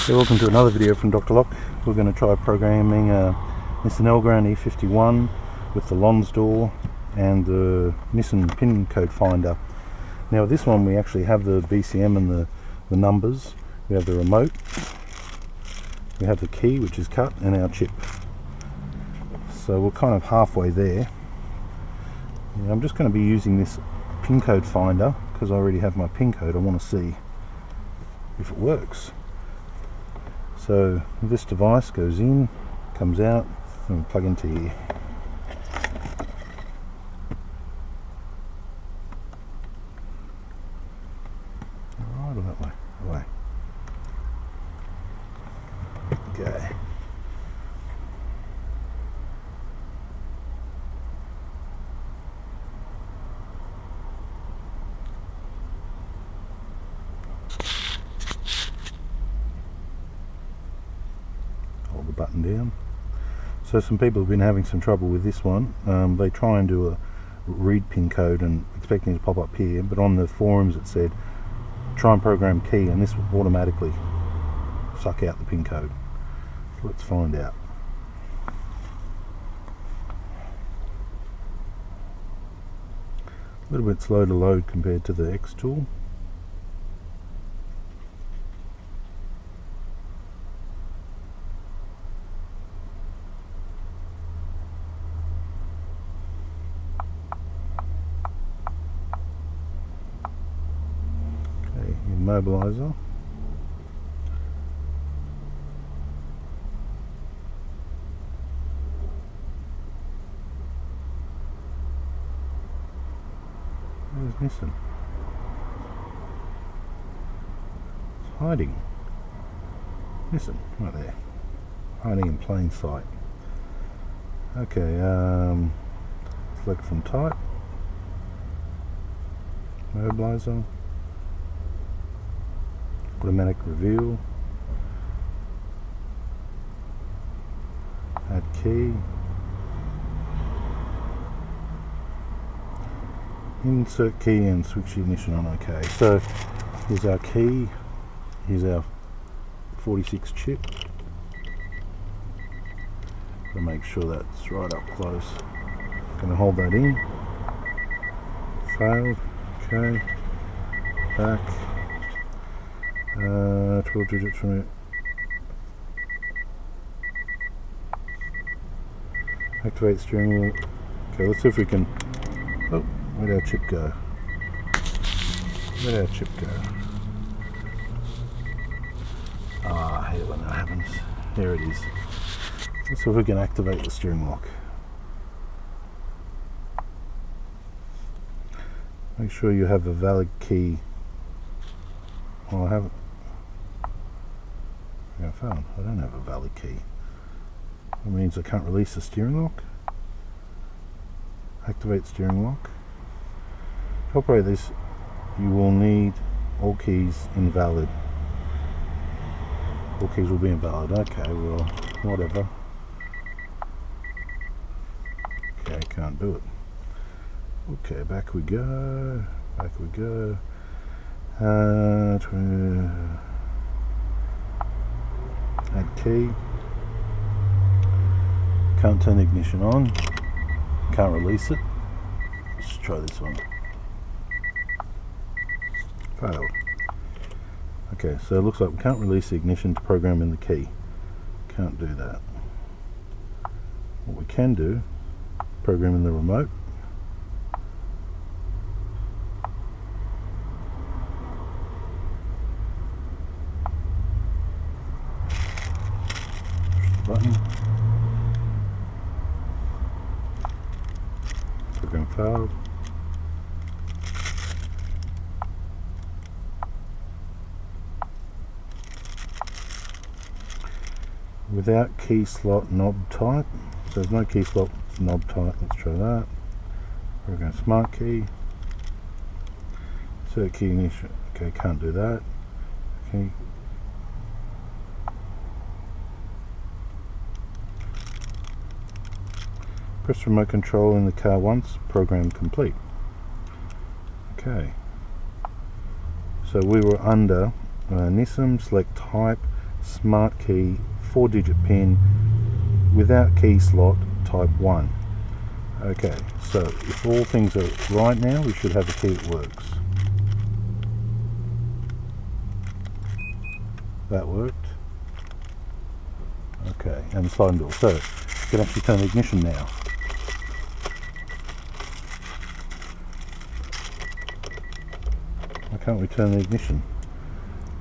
So welcome to another video from Dr. Lock. We're going to try programming a Nissan Elgrand E51 with the Lonsdor and the Nissan pin code finder. Now this one we actually have the BCM and the numbers, we have the remote, we have the key which is cut, and our chip. So we're kind of halfway there. Now I'm just going to be using this pin code finder because I already have my pin code. I want to see if it works. So this device goes in, comes out, and plug into here. Right or that way? Away. Okay. Hold the button down. So some people have been having some trouble with this one. They try and do a read pin code and expecting it to pop up here, but on the forums it said try and program key, and this will automatically suck out the pin code. So let's find out. A little bit slow to load compared to the X tool. Immobilizer. Where's Nissan? It's hiding. Nissan, right there. Hiding in plain sight. Okay, select from type. Immobilizer. Automatic reveal, add key, insert key and switch the ignition on. Okay, so here's our key, here's our 46 chip. Gotta make sure that's right up close. Gonna hold that in. Failed. Okay, back. 12 digits from it. Activate steering wheel. Okay, let's see if we can. Oh, where'd our chip go? Where'd our chip go? Ah, I hate it when that happens. There it is. Let's see if we can activate the steering lock. Make sure you have a valid key. Well, I haven't. I found I don't have a valid key. That means I can't release the steering lock. Activate steering lock. To operate this, you will need all keys invalid. All keys will be invalid. Okay, well, whatever. Okay, can't do it. Okay, back we go. Back we go. Add key. Can't turn the ignition on. Can't release it. Let's try this one. Failed. Okay, so it looks like we can't release the ignition to program in the key. Can't do that. What we can do, program in the remote. Button. Program failed. Without key slot knob type. So there's no key slot knob type. Let's try that. Program smart key. Insert key ignition. Okay, can't do that. Okay. Press remote control in the car once, program complete. Okay, so we were under Nissan, select type, smart key 4-digit pin without key slot type 1. Okay, so if all things are right now, we should have a key that works. That worked. Okay, and the sliding door. So, you can actually turn the ignition now. Why can't we turn the ignition?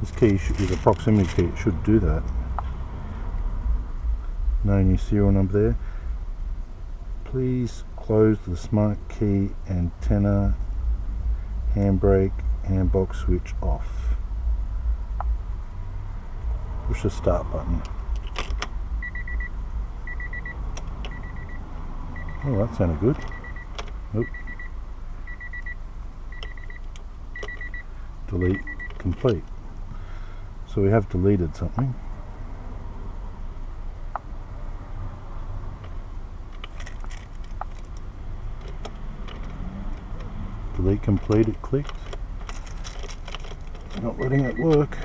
This key is a proximity key, it should do that. No new serial number there. Please close the smart key antenna, handbrake, handbox switch off. Push the start button. Oh, that sounded good. Nope. Delete complete. So we have deleted something. Delete complete, it clicked. It's not letting it work.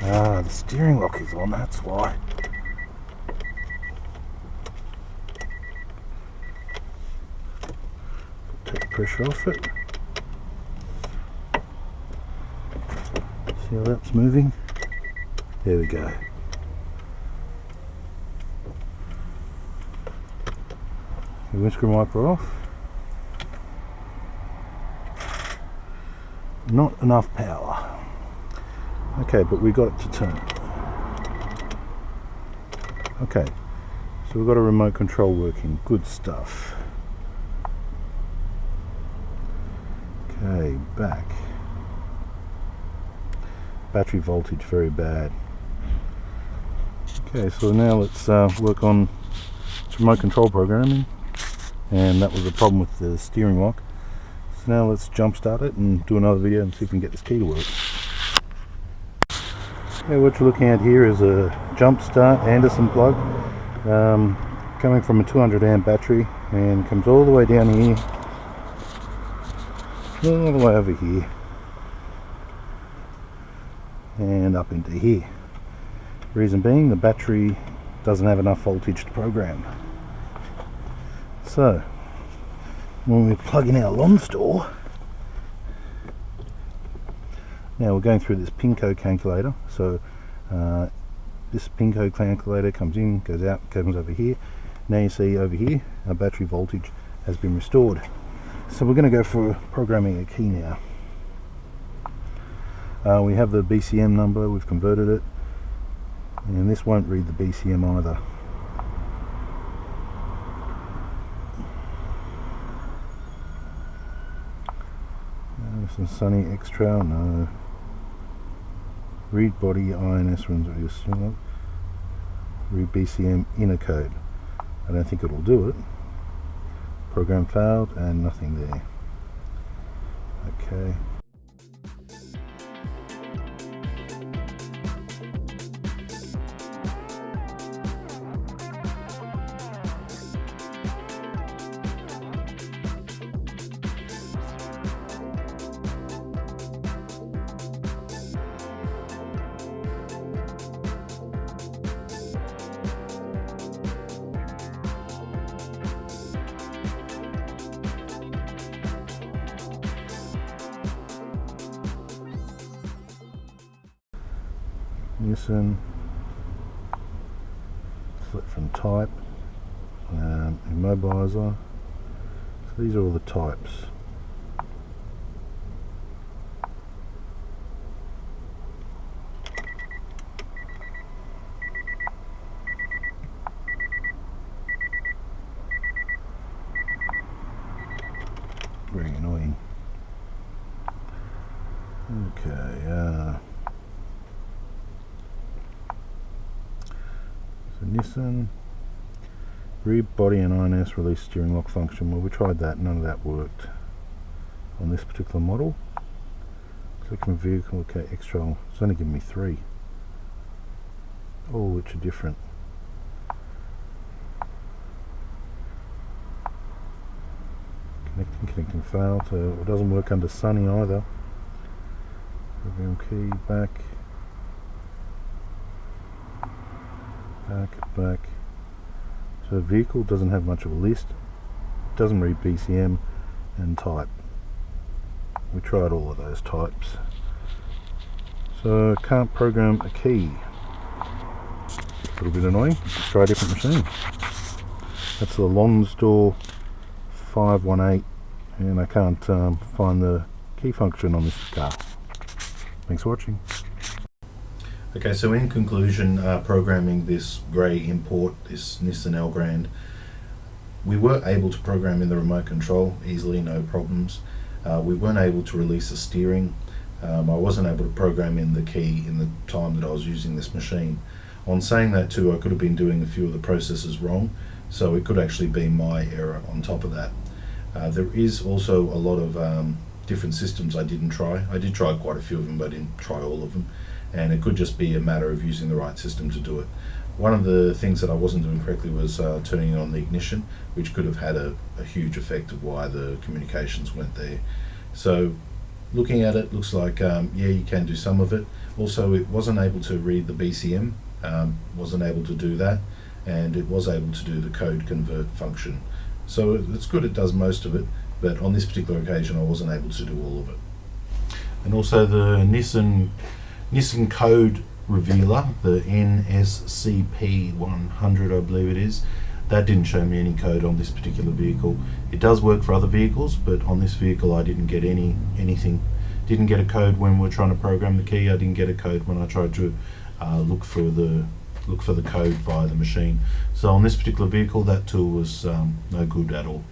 Ah, the steering lock is on, that's why. Take pressure off it. See how that's moving? There we go. The windscreen wiper off. Not enough power. Okay, but we got it to turn. Okay, so we've got a remote control working. Good stuff. Okay, back. Battery voltage very bad. Okay, so now let's work on remote control programming, and that was the problem with the steering lock. So now let's jump start it and do another video and see if we can get this key to work. Okay, what you're looking at here is a jump start Anderson plug coming from a 200 amp battery, and comes all the way down here, all the way over here, and up into here. Reason being, the battery doesn't have enough voltage to program. So when we plug in our LONSTOR, now we're going through this pin code calculator. So this pin code calculator comes in, goes out, comes over here. Now you see over here our battery voltage has been restored. So we're going to go for programming a key now. We have the BCM number, we've converted it, and this won't read the BCM either. Some Sunny X-Trail, no. Read body INS runs, read BCM inner code. I don't think it'll do it. Program failed, and nothing there. Okay. Nissan, select from type, immobilizer. So these are all the types. Very annoying. Okay, Nissan, read body and INS release steering lock function. Well, we tried that, none of that worked on this particular model. Click on vehicle, okay, X-Trail, it's only giving me 3, all which are different. Connecting failed, so it doesn't work under Sunny either. Program key back. Park it back. So vehicle doesn't have much of a list, doesn't read BCM, and type. We tried all of those types. So can't program a key. A little bit annoying. Let's try a different machine. That's the Lonsdor 518, and I can't find the key function on this car. Thanks for watching. Okay, so in conclusion, programming this grey import, this Nissan Elgrand, we were able to program in the remote control easily, no problems. We weren't able to release the steering. I wasn't able to program in the key in the time that I was using this machine. On saying that too, I could have been doing a few of the processes wrong, so it could actually be my error on top of that. There is also a lot of different systems I didn't try. I did try quite a few of them, but I didn't try all of them, and it could just be a matter of using the right system to do it. One of the things that I wasn't doing correctly was turning on the ignition, which could have had a huge effect of why the communications went there. So looking at it, looks like yeah, you can do some of it. Also, it wasn't able to read the BCM, wasn't able to do that, and it was able to do the code convert function. So it's good it does most of it, but on this particular occasion I wasn't able to do all of it. And also the Nissan code revealer, the NSCP100 I believe it is, that didn't show me any code on this particular vehicle. It does work for other vehicles, but on this vehicle I didn't get anything. Didn't get a code when we're trying to program the key. I didn't get a code when I tried to look for the code via the machine. So on this particular vehicle, that tool was no good at all.